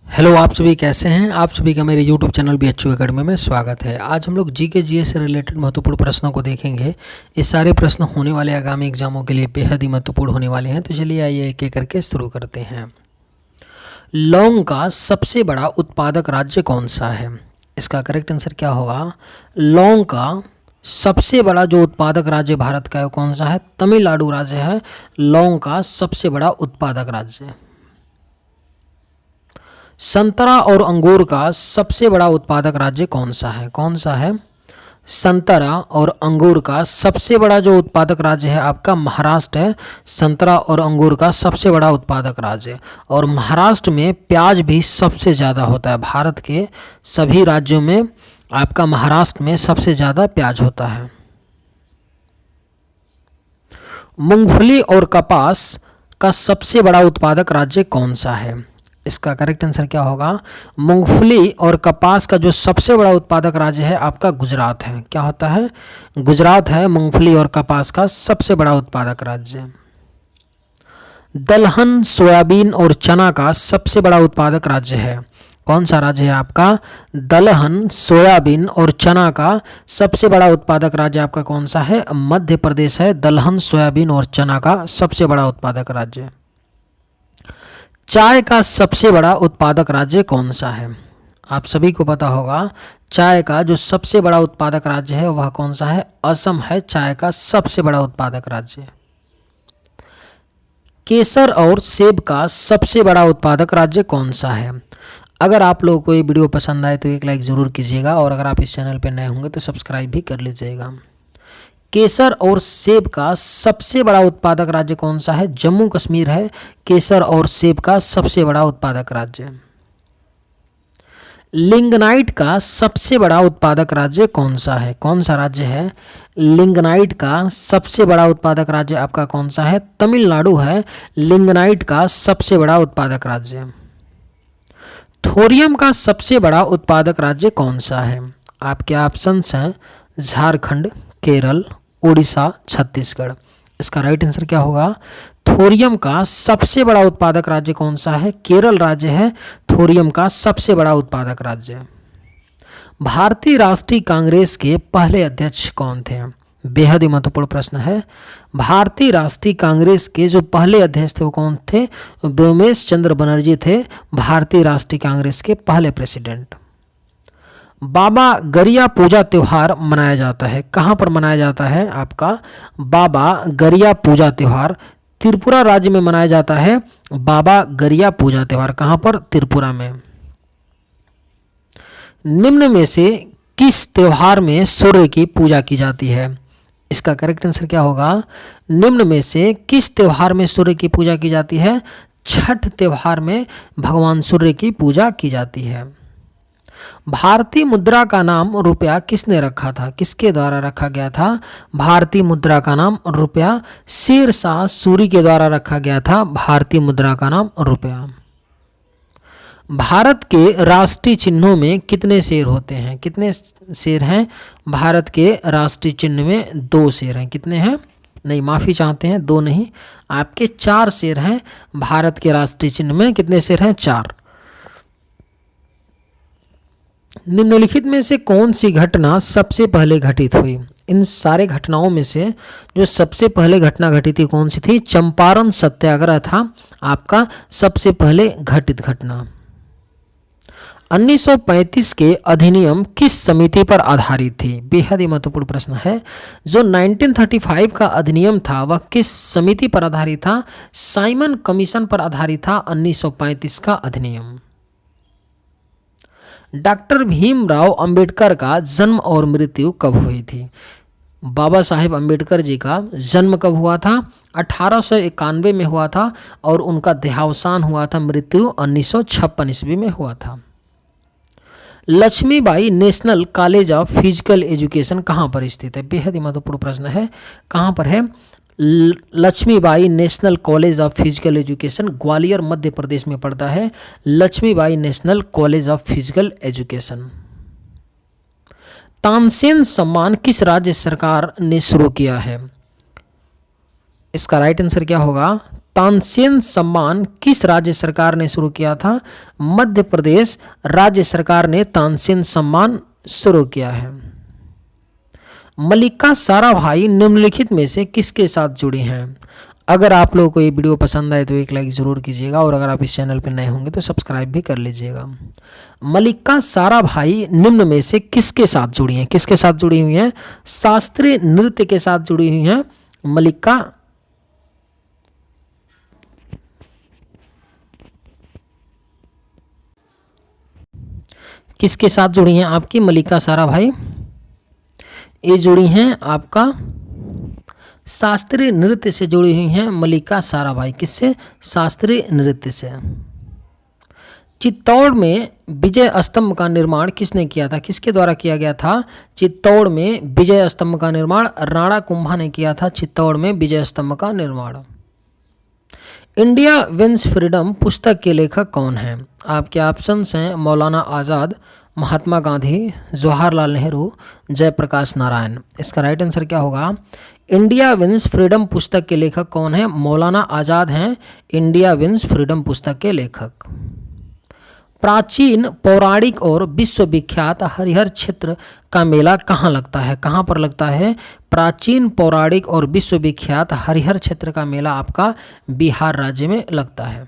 Hello, आप सभी कैसे हैं। आप सभी का मेरे यूट्यूब चैनल BHU एकेडमी में स्वागत है। आज हम लोग जीके जीएस से रिलेटेड महत्वपूर्ण प्रश्नों को देखेंगे। ये सारे प्रश्न होने वाले आगामी एग्जामों के लिए बेहद ही महत्वपूर्ण होने वाले हैं। तो चलिए आइए एक एक करके शुरू करते हैं। लौंग का सबसे बड़ा उत्पादक राज्य कौन सा है? इसका करेक्ट आंसर क्या होगा? लौंग का सबसे बड़ा जो उत्पादक राज्य भारत का है कौन सा है? तमिलनाडु राज्य है लौंग का सबसे बड़ा उत्पादक राज्य। संतरा और अंगूर का सबसे बड़ा उत्पादक राज्य कौन सा है? कौन सा है? संतरा और अंगूर का सबसे बड़ा जो उत्पादक राज्य है आपका महाराष्ट्र है। संतरा और अंगूर का सबसे बड़ा उत्पादक राज्य। और महाराष्ट्र में प्याज भी सबसे ज़्यादा होता है। भारत के सभी राज्यों में आपका महाराष्ट्र में सबसे ज़्यादा प्याज होता है। मूंगफली और कपास का सबसे बड़ा उत्पादक राज्य कौन सा है? इसका करेक्ट आंसर क्या होगा? मूंगफली और कपास का जो सबसे बड़ा उत्पादक राज्य है आपका गुजरात है। क्या होता है? गुजरात है मूंगफली और कपास का सबसे बड़ा उत्पादक राज्य। दलहन, सोयाबीन और चना का सबसे बड़ा उत्पादक राज्य है। कौन सा राज्य है आपका? दलहन, सोयाबीन और चना का सबसे बड़ा उत्पादक राज्य आपका कौन सा है? मध्य प्रदेश है। दलहन, सोयाबीन और चना का सबसे बड़ा उत्पादक राज्य। चाय का सबसे बड़ा उत्पादक राज्य कौन सा है? आप सभी को पता होगा चाय का जो सबसे बड़ा उत्पादक राज्य है वह कौन सा है? असम है चाय का सबसे बड़ा उत्पादक राज्य। केसर और सेब का सबसे बड़ा उत्पादक राज्य कौन सा है? अगर आप लोगों को ये वीडियो पसंद आए तो एक लाइक ज़रूर कीजिएगा और अगर आप इस चैनल पर नए होंगे तो सब्सक्राइब भी कर लीजिएगा। केसर और सेब का सबसे बड़ा उत्पादक राज्य कौन सा है? जम्मू कश्मीर है केसर और सेब का सबसे बड़ा उत्पादक राज्य। लिंगनाइट का सबसे बड़ा उत्पादक राज्य कौन सा है? कौन सा राज्य है? लिंगनाइट का सबसे बड़ा उत्पादक राज्य आपका कौन सा है? तमिलनाडु है लिंगनाइट का सबसे बड़ा उत्पादक राज्य। थोरियम का सबसे बड़ा उत्पादक राज्य कौन सा है? आपके ऑप्शंस हैं झारखंड, केरल, उड़ीसा, छत्तीसगढ़। इसका राइट आंसर क्या होगा? थोरियम का सबसे बड़ा उत्पादक राज्य कौन सा है? केरल राज्य है थोरियम का सबसे बड़ा उत्पादक राज्य। भारतीय राष्ट्रीय कांग्रेस के पहले अध्यक्ष कौन थे? बेहद ही महत्वपूर्ण प्रश्न है। भारतीय राष्ट्रीय कांग्रेस के जो पहले अध्यक्ष थे वो कौन थे? व्योमेश चंद्र बनर्जी थे भारतीय राष्ट्रीय कांग्रेस के पहले प्रेसिडेंट। बाबा गरिया पूजा त्यौहार मनाया जाता है। कहाँ पर मनाया जाता है आपका? बाबा गरिया पूजा त्यौहार त्रिपुरा राज्य में मनाया जाता है। बाबा गरिया पूजा त्यौहार कहाँ पर? त्रिपुरा में। निम्न में से किस त्यौहार में सूर्य की पूजा की जाती है? इसका करेक्ट आंसर क्या होगा? निम्न में से किस त्यौहार में सूर्य की पूजा की जाती है? छठ त्यौहार में भगवान सूर्य की पूजा की जाती है। भारतीय मुद्रा का नाम रुपया किसने रखा था? किसके द्वारा रखा गया था? भारतीय मुद्रा का नाम रुपया शेरशाह सूरी के द्वारा रखा गया था। भारतीय मुद्रा का नाम रुपया। भारत के राष्ट्रीय चिन्हों में कितने शेर होते हैं? कितने शेर हैं? भारत के राष्ट्रीय चिन्ह में 2 शेर हैं। कितने हैं? नहीं, माफ़ी चाहते हैं, 2 नहीं, आपके 4 शेर हैं। भारत के राष्ट्रीय चिन्ह में कितने शेर हैं? 4। निम्नलिखित में से कौन सी घटना सबसे पहले घटित हुई? इन सारे घटनाओं में से जो सबसे पहले घटना घटित थी कौन सी थी? चंपारण सत्याग्रह था आपका सबसे पहले घटित घटना। 1935 के अधिनियम किस समिति पर आधारित थी? बेहद ही महत्वपूर्ण प्रश्न है। जो 1935 का अधिनियम था वह किस समिति पर आधारित था? साइमन कमीशन पर आधारित था 1935 का अधिनियम। डॉक्टर भीमराव अंबेडकर का जन्म और मृत्यु कब हुई थी? बाबा साहेब अंबेडकर जी का जन्म कब हुआ था? 1891 में हुआ था और उनका देहावसान हुआ था, मृत्यु 1956 ईस्वी में हुआ था। Lakshmibai national college of physical education कहाँ पर स्थित है? बेहद ही महत्वपूर्ण प्रश्न है। कहाँ पर है? Lakshmibai national college of physical education Gwalior Madhya Pradesh में पड़ता है। Lakshmibai national college of physical education. Tansen सम्मान किस राज्य सरकार ने शुरू किया है? इसका राइट आंसर क्या होगा? तानसेन सम्मान किस राज्य सरकार ने शुरू किया था? मध्य प्रदेश राज्य सरकार ने तानसेन सम्मान शुरू किया है। मल्लिका साराभाई निम्नलिखित में से किसके साथ जुड़ी हैं? अगर आप लोगों को ये वीडियो पसंद आए तो एक लाइक ज़रूर कीजिएगा और अगर आप इस चैनल पर नए होंगे तो सब्सक्राइब भी कर लीजिएगा। मल्लिका साराभाई निम्न में से किसके साथ जुड़ी हैं? किसके साथ जुड़ी हुई हैं? शास्त्रीय नृत्य के साथ जुड़ी हुई हैं मल्लिका। किसके साथ जुड़ी हैं आपकी मल्लिका साराभाई? ये जुड़ी हैं आपका शास्त्रीय नृत्य से जुड़ी हुई हैं मल्लिका साराभाई। किससे? शास्त्रीय नृत्य से। चित्तौड़ में विजय स्तंभ का निर्माण किसने किया था? किसके द्वारा किया गया था? चित्तौड़ में विजय स्तंभ का निर्माण राणा कुंभा ने किया था। चित्तौड़ में विजय स्तंभ का निर्माण। इंडिया विंस फ्रीडम पुस्तक के लेखक कौन हैं? आपके ऑप्शंस हैं मौलाना आज़ाद, महात्मा गांधी, जवाहरलाल नेहरू, जयप्रकाश नारायण। इसका राइट आंसर क्या होगा? इंडिया विंस फ्रीडम पुस्तक के लेखक कौन है? मौलाना आज़ाद हैं इंडिया विंस फ्रीडम पुस्तक के लेखक। प्राचीन पौराणिक और विश्वविख्यात हरिहर क्षेत्र का मेला कहाँ लगता है? कहाँ पर लगता है? प्राचीन पौराणिक और विश्वविख्यात हरिहर क्षेत्र का मेला आपका बिहार राज्य में लगता है।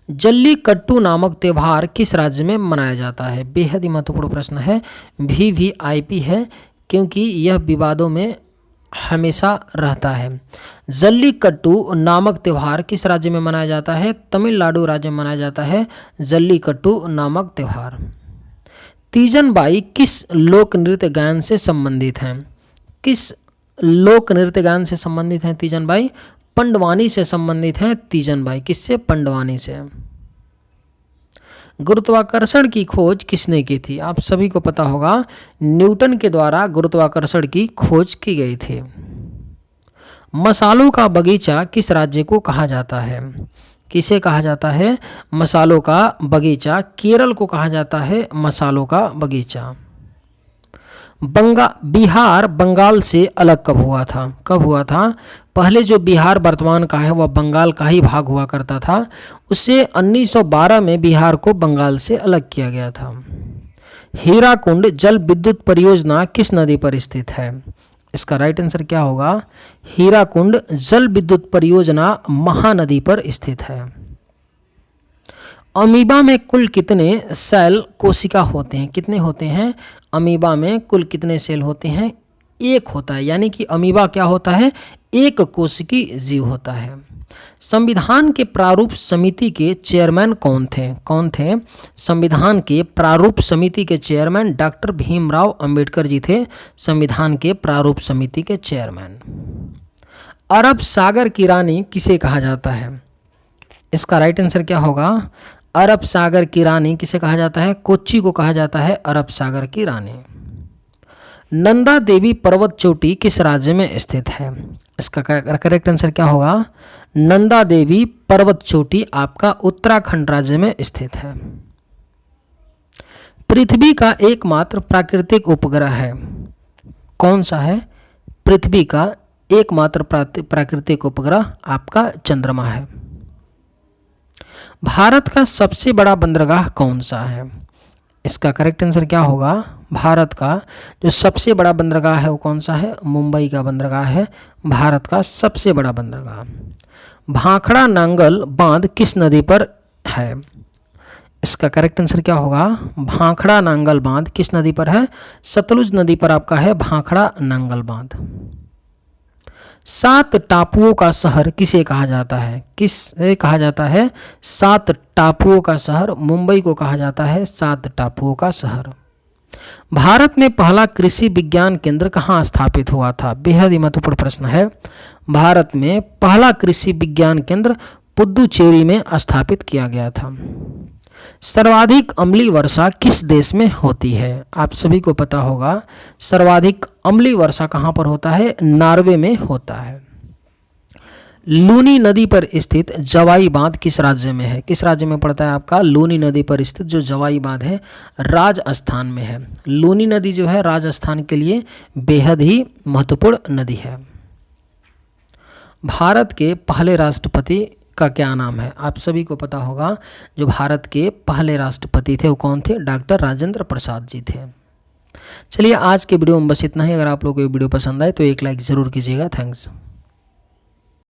जल्लीकट्टू नामक त्यौहार किस राज्य में मनाया जाता है? बेहद ही महत्वपूर्ण प्रश्न है, VVIP है क्योंकि यह विवादों में हमेशा रहता है। जल्लीकट्टू नामक त्यौहार किस राज्य में मनाया जाता है? तमिलनाडु राज्य में मनाया जाता है जल्लीकट्टू नामक त्यौहार। तीजन बाई किस लोक नृत्य गायन से संबंधित हैं? किस लोक नृत्य गायन से संबंधित हैं तीजन बाई? पंडवानी से संबंधित हैं तीजन बाई। किससे? पंडवानी से। गुरुत्वाकर्षण की खोज किसने की थी? आप सभी को पता होगा न्यूटन के द्वारा गुरुत्वाकर्षण की खोज की गई थी। मसालों का बगीचा किस राज्य को कहा जाता है? किसे कहा जाता है? मसालों का बगीचा केरल को कहा जाता है मसालों का बगीचा। बिहार बंगाल से अलग कब हुआ था? कब हुआ था? पहले जो बिहार वर्तमान का है वह बंगाल का ही भाग हुआ करता था। उससे 1912 में बिहार को बंगाल से अलग किया गया था। हीराकुंड जल विद्युत परियोजना किस नदी पर स्थित है? इसका राइट आंसर क्या होगा? हीराकुंड जल विद्युत परियोजना महानदी पर स्थित है। अमीबा में कुल कितने सेल कोशिका होते हैं? कितने होते हैं? अमीबा में कुल कितने सेल होते हैं? एक होता है, यानी कि अमीबा क्या होता है? एक कोशिकी जीव होता है। संविधान के प्रारूप समिति के चेयरमैन कौन थे? कौन थे? संविधान के प्रारूप समिति के चेयरमैन डॉक्टर भीमराव अंबेडकर जी थे। संविधान के प्रारूप समिति के चेयरमैन। अरब सागर की रानी किसे कहा जाता है? इसका राइट आंसर क्या होगा? अरब सागर की रानी किसे कहा जाता है? कोच्चि को कहा जाता है अरब सागर की रानी। नंदा देवी पर्वत चोटी किस राज्य में स्थित है? इसका करेक्ट आंसर क्या होगा? नंदा देवी पर्वत चोटी आपका उत्तराखंड राज्य में स्थित है। पृथ्वी का एकमात्र प्राकृतिक उपग्रह है, कौन सा है? पृथ्वी का एकमात्र प्राकृतिक उपग्रह आपका चंद्रमा है। भारत का सबसे बड़ा बंदरगाह कौन सा है? इसका करेक्ट आंसर क्या होगा? भारत का जो सबसे बड़ा बंदरगाह है वो कौन सा है? मुंबई का बंदरगाह है भारत का सबसे बड़ा बंदरगाह। भाखड़ा नांगल बांध किस नदी पर है? इसका करेक्ट आंसर क्या होगा? भाखड़ा नांगल बांध किस नदी पर है? सतलुज नदी पर आपका है भाखड़ा नांगल बांध। 7 टापुओं का शहर किसे कहा जाता है? किसे कहा जाता है? 7 टापुओं का शहर मुंबई को कहा जाता है 7 टापुओं का शहर। भारत में पहला कृषि विज्ञान केंद्र कहाँ स्थापित हुआ था? बेहद ही महत्वपूर्ण प्रश्न है। भारत में पहला कृषि विज्ञान केंद्र पुदुचेरी में स्थापित किया गया था। सर्वाधिक अम्लीय वर्षा किस देश में होती है? आप सभी को पता होगा सर्वाधिक अम्लीय वर्षा कहाँ पर होता है? नॉर्वे में होता है। लूनी नदी पर स्थित जवाई बांध किस राज्य में है? किस राज्य में पड़ता है आपका? लूनी नदी पर स्थित जो जवाई बांध है राजस्थान में है। लूनी नदी जो है राजस्थान के लिए बेहद ही महत्वपूर्ण नदी है। भारत के पहले राष्ट्रपति का क्या नाम है? आप सभी को पता होगा, जो भारत के पहले राष्ट्रपति थे वो कौन थे? डॉक्टर राजेंद्र प्रसाद जी थे। चलिए आज के वीडियो में बस इतना ही। अगर आप लोगों को ये वीडियो पसंद आए तो एक लाइक ज़रूर कीजिएगा। थैंक्स।